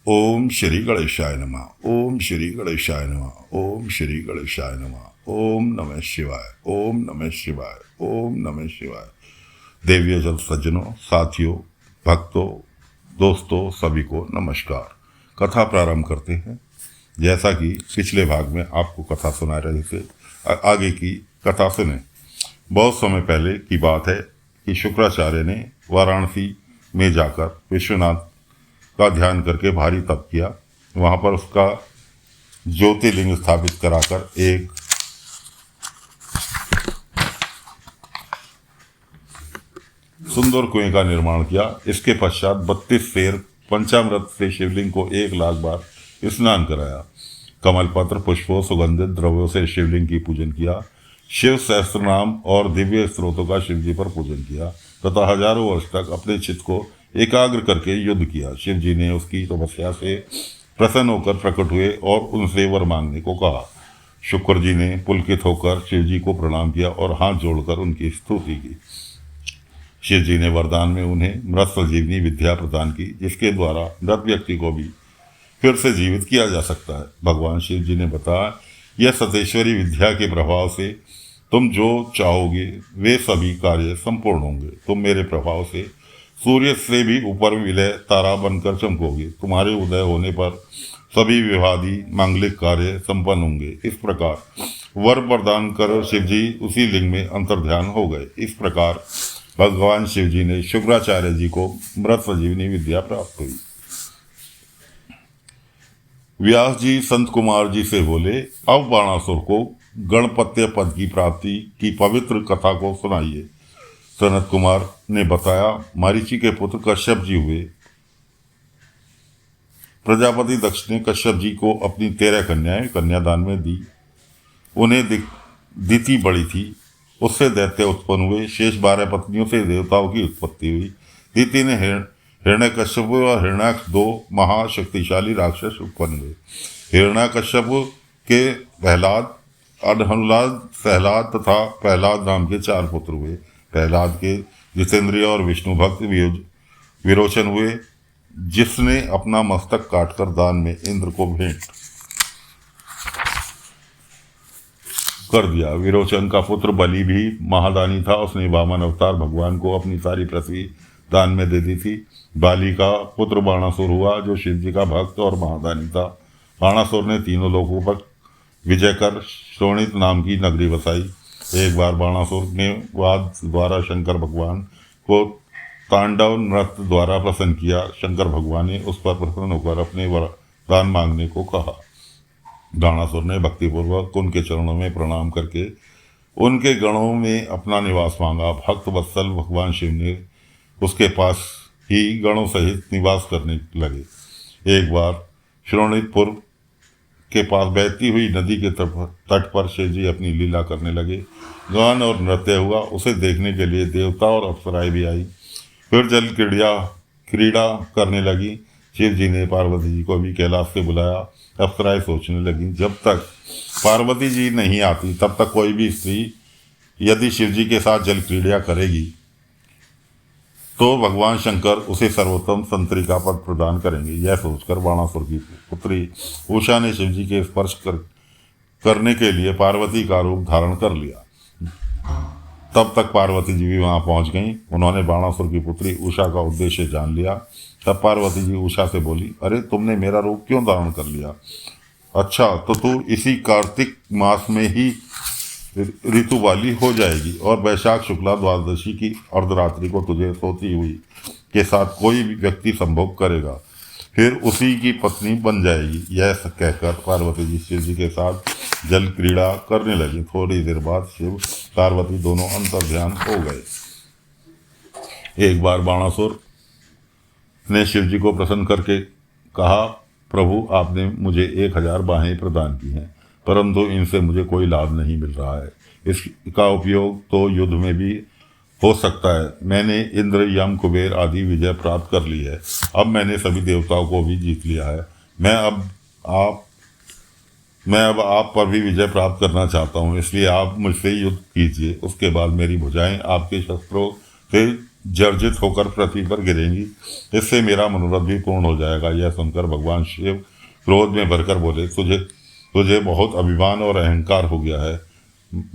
ओम श्री गणेशाय नमः। ओम श्री गणेशाय नमः। ओम श्री गणेशाय नमः। ओम नमः शिवाय। ओम नमः शिवाय। ओम नमः शिवाय। देवियों जन सज्जनों, साथियों, भक्तों, दोस्तों, सभी को नमस्कार। कथा प्रारंभ करते हैं। जैसा कि पिछले भाग में आपको कथा सुना रहे थे, आगे की कथा सुने। बहुत समय पहले की बात है कि शुक्राचार्य ने वाराणसी में जाकर विश्वनाथ का ध्यान करके भारी तप किया। वहां पर उसका ज्योतिर्लिंग स्थापित कराकर एक सुंदर कुएं का निर्माण किया। इसके पश्चात 32 शेर पंचामृत से शिवलिंग को 1 लाख बार स्नान कराया। कमल पत्र, पुष्पों, सुगंधित द्रव्यों से शिवलिंग की पूजन किया। शिव सहस्त्र नाम और दिव्य स्त्रोतों का शिव जी पर पूजन किया तथा हजारों वर्ष तक अपने चित्त को एकाग्र करके युद्ध किया। शिव जी ने उसकी तपस्या से प्रसन्न होकर प्रकट हुए और उनसे वर मांगने को कहा। शुक्र जी ने पुलकित होकर शिव जी को प्रणाम किया और हाथ जोड़कर उनकी स्तुति की। शिव जी ने वरदान में उन्हें मृत संजीवनी विद्या प्रदान की, जिसके द्वारा मृत व्यक्ति को भी फिर से जीवित किया जा सकता है। भगवान शिव जी ने बताया, यह सतेश्वरी विद्या के प्रभाव से तुम जो चाहोगे वे सभी कार्य संपूर्ण होंगे। तुम मेरे प्रभाव से सूर्य से भी ऊपर विलय तारा बनकर चमकोगे। तुम्हारे उदय होने पर सभी विवादी मांगलिक कार्य संपन्न होंगे। इस प्रकार वर प्रदान कर शिव जी उसी लिंग में अंतर्ध्यान हो गए। इस प्रकार भगवान शिव जी ने शुक्राचार्य जी को मृत संजीवनी विद्या प्राप्त हुई। व्यास जी संत कुमार जी से बोले, अब बाणासुर को गणपत्य पद की प्राप्ति की पवित्र कथा को सुनाइए। सनत कुमार ने बताया, मारीची के पुत्र कश्यप जी हुए। प्रजापति दक्ष ने कश्यप जी को अपनी 13 कन्याएं कन्यादान में दी। उन्हें दिति बड़ी थी, उससे दैत्य उत्पन्न हुए। शेष 12 पत्नियों से देवताओं की उत्पत्ति हुई। दिति ने हिरण्यकश्यप और हिरण्याक्ष 2 महाशक्तिशाली राक्षस उत्पन्न हुए। हिरण्याकश्यप के प्रहलाद, अनुलाद, सहलाद तथा प्रहलाद नाम के 4 पुत्र हुए। प्रहलाद के जितेंद्रिय और विष्णु भक्त विरोचन हुए, जिसने अपना मस्तक काटकर दान में इंद्र को भेंट कर दिया। विरोचन का पुत्र बलि भी महादानी था। उसने वामन अवतार भगवान को अपनी सारी पृथ्वी दान में दे दी थी। बाली का पुत्र बाणासुर हुआ, जो शिव जी का भक्त और महादानी था। बाणासुर ने तीनों लोगों पर विजय कर शोणित नाम की नगरी बसाई। एक बार बाणासुर ने वाद द्वारा शंकर भगवान को तांडव नृत्य द्वारा प्रसन्न किया। शंकर भगवान ने उस पर प्रसन्न होकर अपने वरदान मांगने को कहा। बाणासुर ने भक्तिपूर्वक उनके चरणों में प्रणाम करके उनके गणों में अपना निवास मांगा। भक्त वत्सल भगवान शिव ने उसके पास ही गणों सहित निवास करने लगे। एक बार श्रोणितपुर के पास बहती हुई नदी के तट पर शिव जी अपनी लीला करने लगे। गान और नृत्य हुआ। उसे देखने के लिए देवता और अप्सराएं भी आई। फिर जल क्रीड़ा करने लगी। शिव जी ने पार्वती जी को भी कैलाश से बुलाया। अप्सराएं सोचने लगी, जब तक पार्वती जी नहीं आती तब तक कोई भी स्त्री यदि शिव जी के साथ जल क्रीड़ा करेगी तो भगवान शंकर उसे सर्वोत्तम संतरी का पद प्रदान करेंगे। यह सोचकर बाणासुर की पुत्री उषा ने शिव जी के स्पर्श करने के लिए पार्वती का रूप धारण कर लिया। तब तक पार्वती जी भी वहां पहुंच गईं। उन्होंने बाणासुर की पुत्री उषा का उद्देश्य जान लिया। तब पार्वती जी उषा से बोली, अरे तुमने मेरा रूप क्यों धारण कर लिया? अच्छा, तो तू इसी कार्तिक मास में ही ऋतु वाली हो जाएगी और वैशाख शुक्ला द्वादशी की अर्धरात्रि को तुझे सोती हुई के साथ कोई भी व्यक्ति संभोग करेगा, फिर उसी की पत्नी बन जाएगी। यह कहकर पार्वती जी शिव जी के साथ जल क्रीड़ा करने लगी। थोड़ी देर बाद शिव पार्वती दोनों अंतर्ध्यान हो गए। एक बार बाणासुर ने शिव जी को प्रसन्न करके कहा, प्रभु आपने मुझे 1000 बाहें प्रदान की हैं, परंतु इनसे मुझे कोई लाभ नहीं मिल रहा है। इसका उपयोग तो युद्ध में भी हो सकता है। मैंने इंद्र, यम, कुबेर आदि विजय प्राप्त कर ली है। अब मैंने सभी देवताओं को भी जीत लिया है। मैं अब आप पर भी विजय प्राप्त करना चाहता हूँ, इसलिए आप मुझसे युद्ध कीजिए। उसके बाद मेरी भुजाएं आपके शस्त्रों से जर्जित होकर पृथ्वी पर गिरेंगी। इससे मेरा मनोरथ भी पूर्ण हो जाएगा। यह सुनकर भगवान शिव क्रोध में भरकर बोले, तुझे तुझे बहुत अभिमान और अहंकार हो गया है।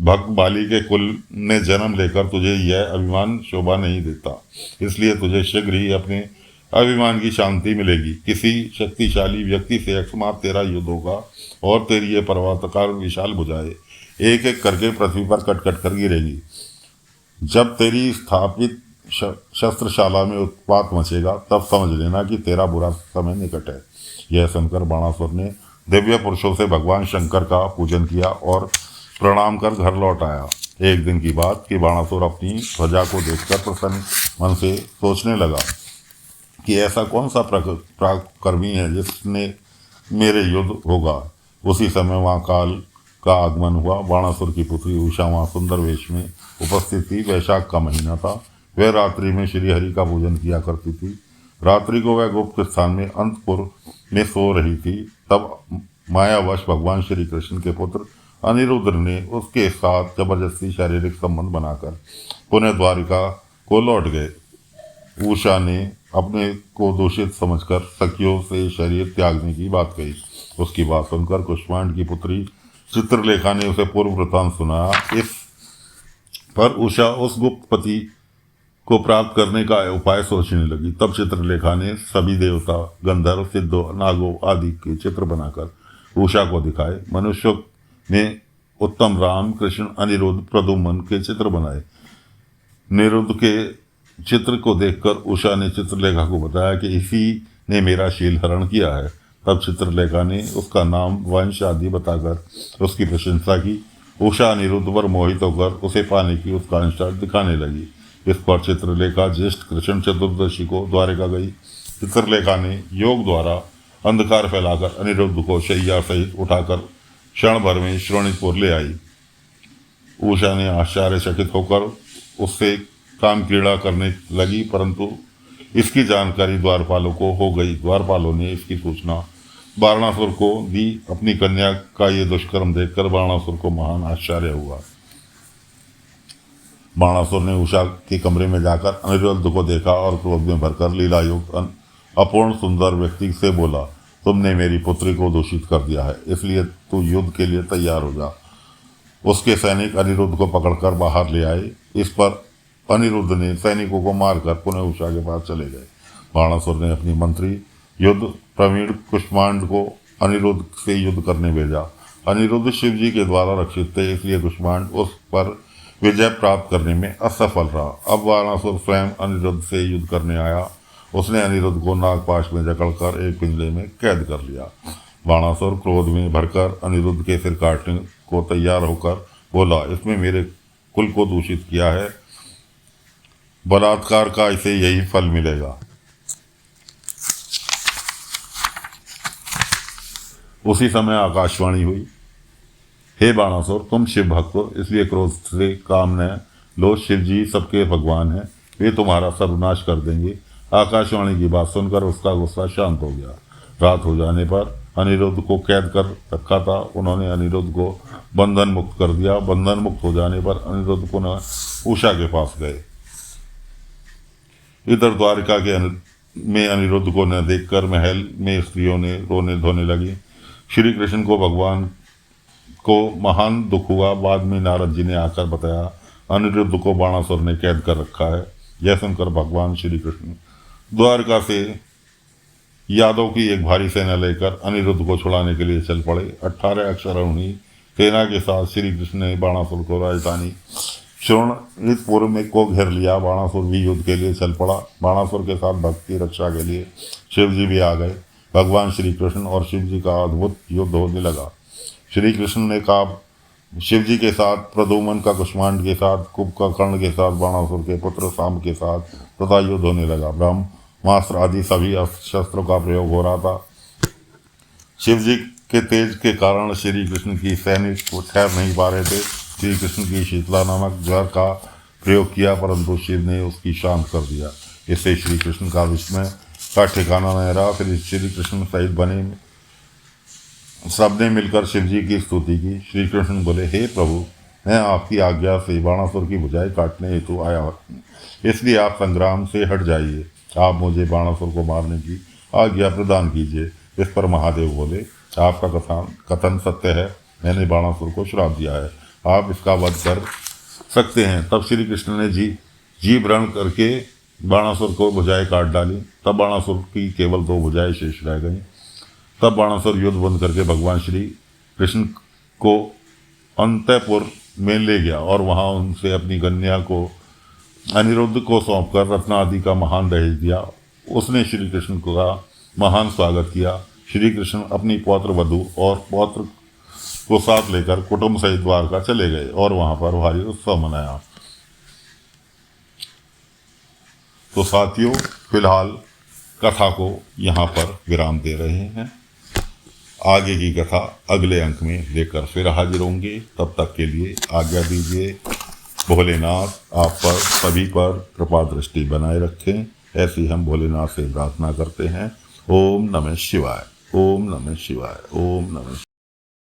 भक्त बाली के कुल ने जन्म लेकर तुझे यह अभिमान शोभा नहीं देता, इसलिए तुझे शीघ्र ही अपने अभिमान की शांति मिलेगी। किसी शक्तिशाली व्यक्ति से अकस्मात तेरा युद्ध होगा और तेरी ये पर्वताकार विशाल भुजाएं एक एक करके पृथ्वी पर कट कट कर गिरेंगी। जब तेरी स्थापित शस्त्रशाला में उत्पात मचेगा, तब समझ लेना कि तेरा बुरा समय निकट है। यह सुनकर बाणासुर ने दिव्य पुरुषों से भगवान शंकर का पूजन किया और प्रणाम कर घर लौट आया। एक दिन की बात कि बाणासुर अपनी ध्वजा को देखकर प्रसन्न मन से सोचने लगा कि ऐसा कौन सा पराक्रमी है जिसने मेरे युद्ध होगा। उसी समय वहाँ काल का आगमन हुआ। बाणासुर की पुत्री उषा वहाँ सुंदर वेश में उपस्थित थी। वैशाख का महीना था। वह रात्रि में श्री हरि का पूजन किया करती थी। रात्रि को वह गुप्त स्थान में अंतपुर में सो रही थी। तब मायावश भगवान श्री कृष्ण के पुत्र अनिरुद्ध ने उसके साथ जबरदस्ती शारीरिक संबंध बनाकर पुनः द्वारिका को लौट गए। उषा ने अपने को दूषित समझकर सखियों से शरीर त्यागने की बात कही। उसकी बात सुनकर कुष्मांड की पुत्री चित्रलेखा ने उसे पूर्व वृत्तांत सुनाया। इस पर उषा उस गुप्त पति को प्राप्त करने का उपाय सोचने लगी। तब चित्रलेखा ने सभी देवता, गंधर्व, सिद्धों, नागों आदि के चित्र बनाकर उषा को दिखाए। मनुष्यों में उत्तम राम, कृष्ण, अनिरुद्ध, प्रद्युम्न के चित्र बनाए। निरुद्ध के चित्र को देखकर उषा ने चित्रलेखा को बताया कि इसी ने मेरा शील हरण किया है। तब चित्रलेखा ने उसका नाम, वंश आदि बताकर उसकी प्रशंसा की। उषा अनिरुद्ध पर मोहित होकर उसे पाने की उत्कंठा दिखाने लगी। इस पर चित्रलेखा ज्येष्ठ कृष्ण चतुर्दशी को द्वारिका गई। चित्रलेखा ने योग द्वारा अंधकार फैलाकर अनिरुद्ध को शैया सहित उठाकर क्षण भर में श्रोणितपुर ले आई। उषा ने आश्चर्यचकित होकर उससे काम क्रीड़ा करने लगी, परंतु इसकी जानकारी द्वारपालों को हो गई। द्वारपालों ने इसकी सूचना बाणासुर को दी। अपनी कन्या का ये दुष्कर्म देखकर बाणासुर को महान आश्चर्य हुआ। बाणासुर ने उषा के कमरे में जाकर अनिरुद्ध को देखा और क्रोध में भरकर लीलायुक्त अपूर्ण सुंदर व्यक्ति से बोला, तुमने मेरी पुत्री को दूषित कर दिया है, इसलिए तू युद्ध के लिए तैयार हो जा। उसके सैनिक अनिरुद्ध को पकड़कर बाहर ले आए। इस पर अनिरुद्ध ने सैनिकों को मारकर पुनः उषा के पास चले गए। बाणासुर ने अपनी मंत्री युद्ध प्रवीण कुष्मांड को अनिरुद्ध से युद्ध करने भेजा। अनिरुद्ध शिव जी के द्वारा रक्षित थे, इसलिए कुष्मांड उस पर विजय प्राप्त करने में असफल रहा। अब बाणासुर स्वयं अनिरुद्ध से युद्ध करने आया। उसने अनिरुद्ध को नागपाश में जकड़कर एक पिंजरे में कैद कर लिया। बाणासुर क्रोध में भरकर अनिरुद्ध के सिर काटने को तैयार होकर बोला, इसमें मेरे कुल को दूषित किया है, बलात्कार का इसे यही फल मिलेगा। उसी समय आकाशवाणी हुई, हे बाणासुर, तुम शिव भक्त हो, इसलिए क्रोध से काम न लो। शिव जी सबके भगवान हैं, वे तुम्हारा सर्वनाश कर देंगे। आकाशवाणी की बात सुनकर उसका गुस्सा शांत हो गया। रात हो जाने पर अनिरुद्ध को कैद कर रखा था, उन्होंने अनिरुद्ध को बंधन मुक्त कर दिया। बंधन मुक्त हो जाने पर अनिरुद्ध पुनः उषा के पास गए। इधर द्वारिका के में अनिरुद्ध को न देखकर महल में स्त्रियों ने रोने धोने लगी। श्री कृष्ण को भगवान को महान दुख हुआ। बाद में नारद जी ने आकर बताया, अनिरुद्ध को बाणासुर ने कैद कर रखा है। यह सुनकर भगवान श्री कृष्ण द्वारका से यादव की एक भारी सेना लेकर अनिरुद्ध को छुड़ाने के लिए चल पड़े। 18 अक्षौहिणी सेना के साथ श्री कृष्ण ने बाणासुर को राजधानी श्रोणितपुर में को घेर लिया। बाणासुर भी युद्ध के लिए चल पड़ा। बाणासुर के साथ भक्त की रक्षा के लिए शिव जी भी आ गए। भगवान श्री कृष्ण और शिव जी का अद्भुत युद्ध होने लगा। श्री कृष्ण ने कहा, शिव जी के साथ, प्रद्युम्न का कुष्मांड के साथ, कुंभकर्ण के साथ, बाणासुर के पुत्र साम के साथ तथा युद्ध होने लगा। ब्रह्मास्त्र आदि सभी शस्त्रों का प्रयोग हो रहा था। शिव जी के तेज के कारण श्री कृष्ण की सैनिक ठहर नहीं पा रहे थे। श्री कृष्ण की शीतला नामक जहर का प्रयोग किया, परंतु शिव ने उसकी शांत कर दिया। इससे श्री कृष्ण का विस्मय का ठिकाना नहीं रहा। फिर श्री कृष्ण सहित बने सबने मिलकर शिव जी की स्तुति की। श्री कृष्ण बोले, हे प्रभु, मैं आपकी आज्ञा से बाणासुर की भुजाएं काटने हेतु आया हूँ, इसलिए आप संग्राम से हट जाइए। आप मुझे बाणासुर को मारने की आज्ञा प्रदान कीजिए। इस पर महादेव बोले, आपका कथन सत्य है, मैंने बाणासुर को श्राप दिया है, आप इसका वध कर सकते हैं। तब श्री कृष्ण ने जीभ रण करके बाणासुर को भुजाएं काट डाली। तब बाणासुर की केवल 2 भुजाएं शेष रह गईं। तब बाणासुर युद्ध बंद करके भगवान श्री कृष्ण को अंतपुर में ले गया और वहां उनसे अपनी कन्या को अनिरुद्ध को सौंपकर रत्न आदि का महान दहेज दिया। उसने श्री कृष्ण का महान स्वागत किया। श्री कृष्ण अपनी पौत्र वधू और पौत्र को साथ लेकर कुटुंब सहित द्वारका चले गए और वहां पर भारी उत्सव मनाया। तो साथियों, फिलहाल कथा को यहाँ पर विराम दे रहे हैं। आगे की कथा अगले अंक में लेकर फिर हाजिर होंगे। तब तक के लिए आज्ञा दीजिए। भोलेनाथ आप पर सभी पर कृपा दृष्टि बनाए रखें, ऐसी हम भोलेनाथ से प्रार्थना करते हैं। ओम नमः शिवाय, ओम नमः शिवाय, ओम नमः।